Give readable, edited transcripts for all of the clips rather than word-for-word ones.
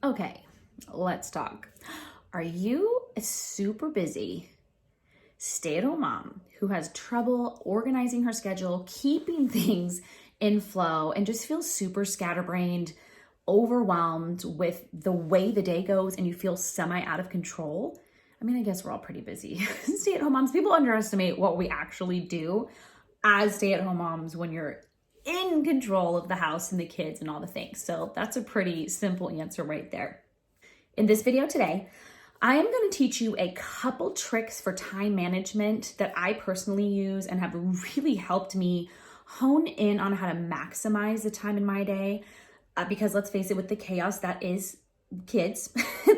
Okay, let's talk. Are you a super busy stay-at-home mom who has trouble organizing her schedule, keeping things in flow, and just feels super scatterbrained, overwhelmed with the way the day goes, and you feel semi out of control? I mean, I guess we're all pretty busy. Stay-at-home moms, people underestimate what we actually do as stay-at-home moms when you're in control of the house and the kids and all the things. So that's a pretty simple answer right there. In this video today, I am going to teach you a couple tricks for time management that I personally use and have really helped me hone in on how to maximize the time in my day. Because let's face it, with the chaos that is kids,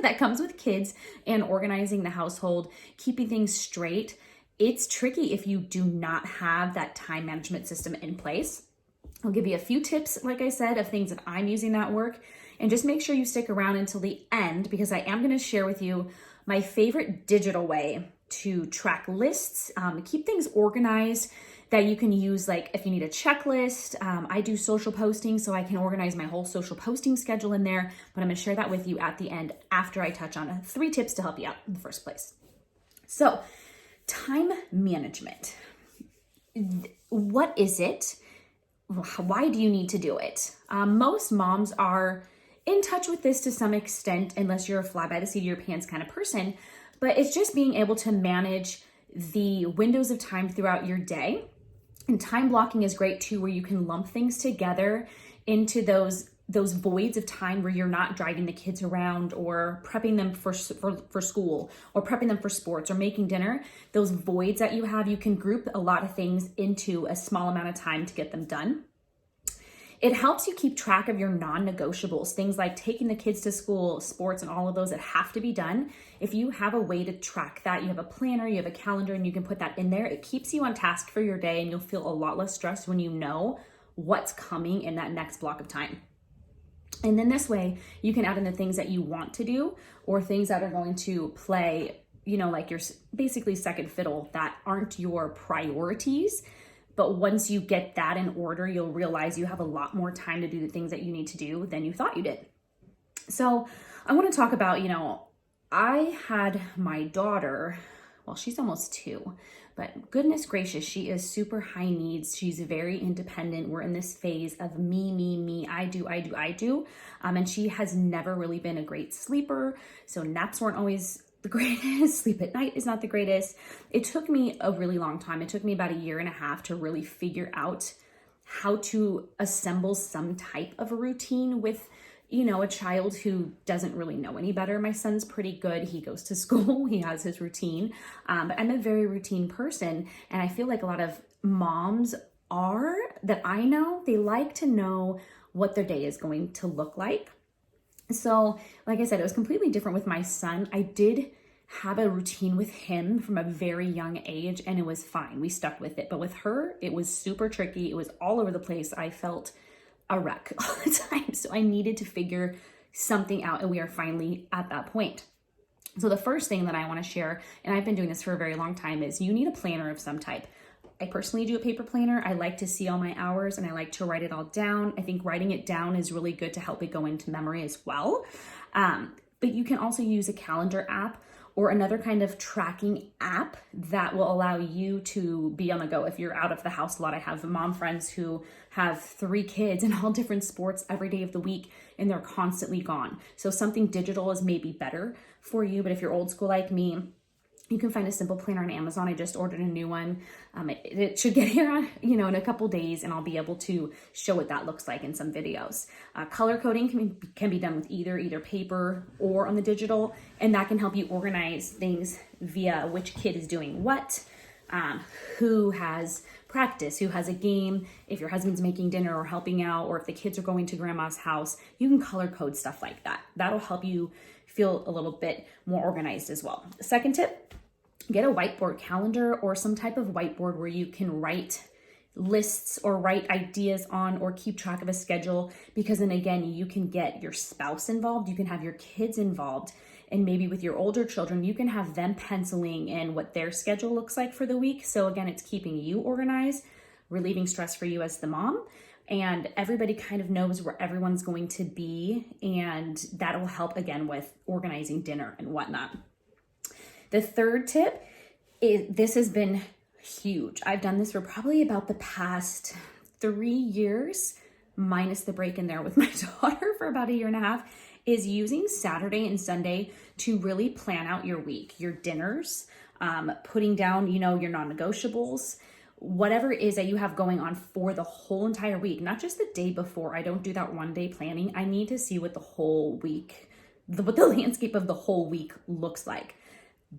that comes with kids and organizing the household, keeping things straight, it's tricky if you do not have that time management system in place. I'll give you a few tips, like I said, of things that I'm using that work. And just make sure you stick around until the end, because I am going to share with you my favorite digital way to track lists, keep things organized that you can use. Like if you need a checklist, I do social posting, so I can organize my whole social posting schedule in there. But I'm going to share that with you at the end after I touch on 3 tips to help you out in the first place. So time management. What is it? Why do you need to do it? Most moms are in touch with this to some extent, unless you're a fly by the seat of your pants kind of person, but it's just being able to manage the windows of time throughout your day. And time blocking is great too, where you can lump things together into those voids of time where you're not driving the kids around or prepping them for school or prepping them for sports or making dinner. Those voids that you have, you can group a lot of things into a small amount of time to get them done. It helps you keep track of your non-negotiables, things like taking the kids to school, sports, and all of those that have to be done. If you have a way to track that, you have a planner, you have a calendar, and you can put that in there, it keeps you on task for your day, and you'll feel a lot less stressed when you know what's coming in that next block of time. And then this way, you can add in the things that you want to do or things that are going to play, like your basically second fiddle that aren't your priorities. But once you get that in order, you'll realize you have a lot more time to do the things that you need to do than you thought you did. So I want to talk about, I had my daughter, well, she's almost 2, but goodness gracious, she is super high needs. She's very independent. We're in this phase of me, I do. And she has never really been a great sleeper. So naps weren't always the greatest. Sleep at night is not the greatest. It took me a really long time. It took me about 1.5 years to really figure out how to assemble some type of a routine with, a child who doesn't really know any better. My son's pretty good. He goes to school. He has his routine. But I'm a very routine person. And I feel like a lot of moms that I know, they like to know what their day is going to look like. So like I said, it was completely different with my son. I did have a routine with him from a very young age, and it was fine. We stuck with it. But with her, it was super tricky. It was all over the place. I felt a wreck all the time. So I needed to figure something out, and we are finally at that point. So the first thing that I want to share, and I've been doing this for a very long time, is you need a planner of some type. I personally do a paper planner. I like to see all my hours and I like to write it all down. I think writing it down is really good to help it go into memory as well. But you can also use a calendar app or another kind of tracking app that will allow you to be on the go if you're out of the house a lot. I have mom friends who have 3 kids in all different sports every day of the week, and they're constantly gone. So something digital is maybe better for you, but if you're old school like me, you can find a simple planner on Amazon. I just ordered a new one. It should get here, in a couple days, and I'll be able to show what that looks like in some videos. Color coding can be done with either paper or on the digital, and that can help you organize things via which kid is doing what, who has practice, who has a game, if your husband's making dinner or helping out, or if the kids are going to grandma's house. You can color code stuff like that. That'll help you feel a little bit more organized as well. Second tip, get a whiteboard calendar or some type of whiteboard where you can write lists or write ideas on or keep track of a schedule, because then again, you can get your spouse involved, you can have your kids involved, and maybe with your older children, you can have them penciling in what their schedule looks like for the week. So again, it's keeping you organized, relieving stress for you as the mom, and everybody kind of knows where everyone's going to be, and that will help again with organizing dinner and whatnot. The third tip is, this has been huge. I've done this for probably about the past 3 years, minus the break in there with my daughter for about 1.5 years, is using Saturday and Sunday to really plan out your week, your dinners, putting down, you know, your non-negotiables, whatever it is that you have going on for the whole entire week, not just the day before. I don't do that one day planning. I need to see what the whole week, what the landscape of the whole week looks like.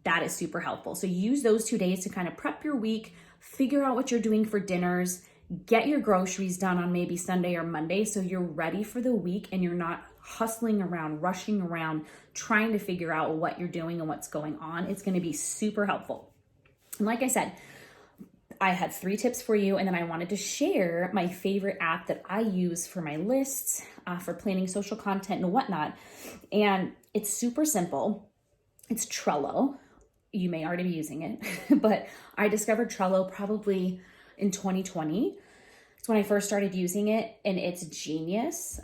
That is super helpful. So use those 2 days to kind of prep your week, figure out what you're doing for dinners, get your groceries done on maybe Sunday or Monday so you're ready for the week and you're not hustling around, rushing around, trying to figure out what you're doing and what's going on. It's going to be super helpful. And like I said, I had 3 tips for you, and then I wanted to share my favorite app that I use for my lists, for planning social content and whatnot. And it's super simple. It's Trello. You may already be using it, but I discovered Trello probably in 2020. It's when I first started using it, and it's genius.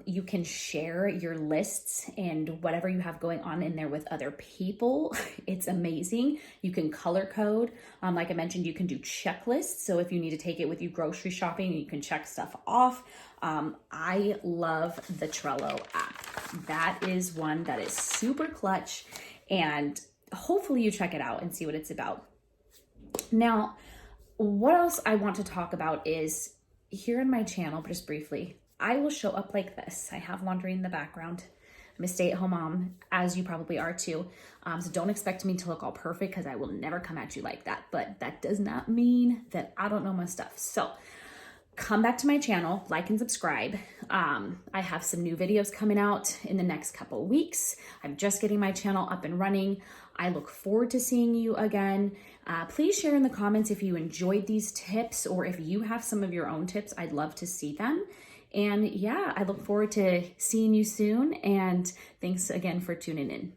You can share your lists and whatever you have going on in there with other people. It's amazing. You can color code. Like I mentioned, you can do checklists. So if you need to take it with you grocery shopping, you can check stuff off. I love the Trello app. That is one that is super clutch, and hopefully you check it out and see what it's about. Now, what else I want to talk about is here on my channel, just briefly, I will show up like this. I have laundry in the background. I'm a stay-at-home mom, as you probably are too. So don't expect me to look all perfect, because I will never come at you like that. But that does not mean that I don't know my stuff. So come back to my channel, like and subscribe. I have some new videos coming out in the next couple of weeks. I'm just getting my channel up and running. I look forward to seeing you again. Please share in the comments if you enjoyed these tips, or if you have some of your own tips. I'd love to see them. And yeah, I look forward to seeing you soon. And thanks again for tuning in.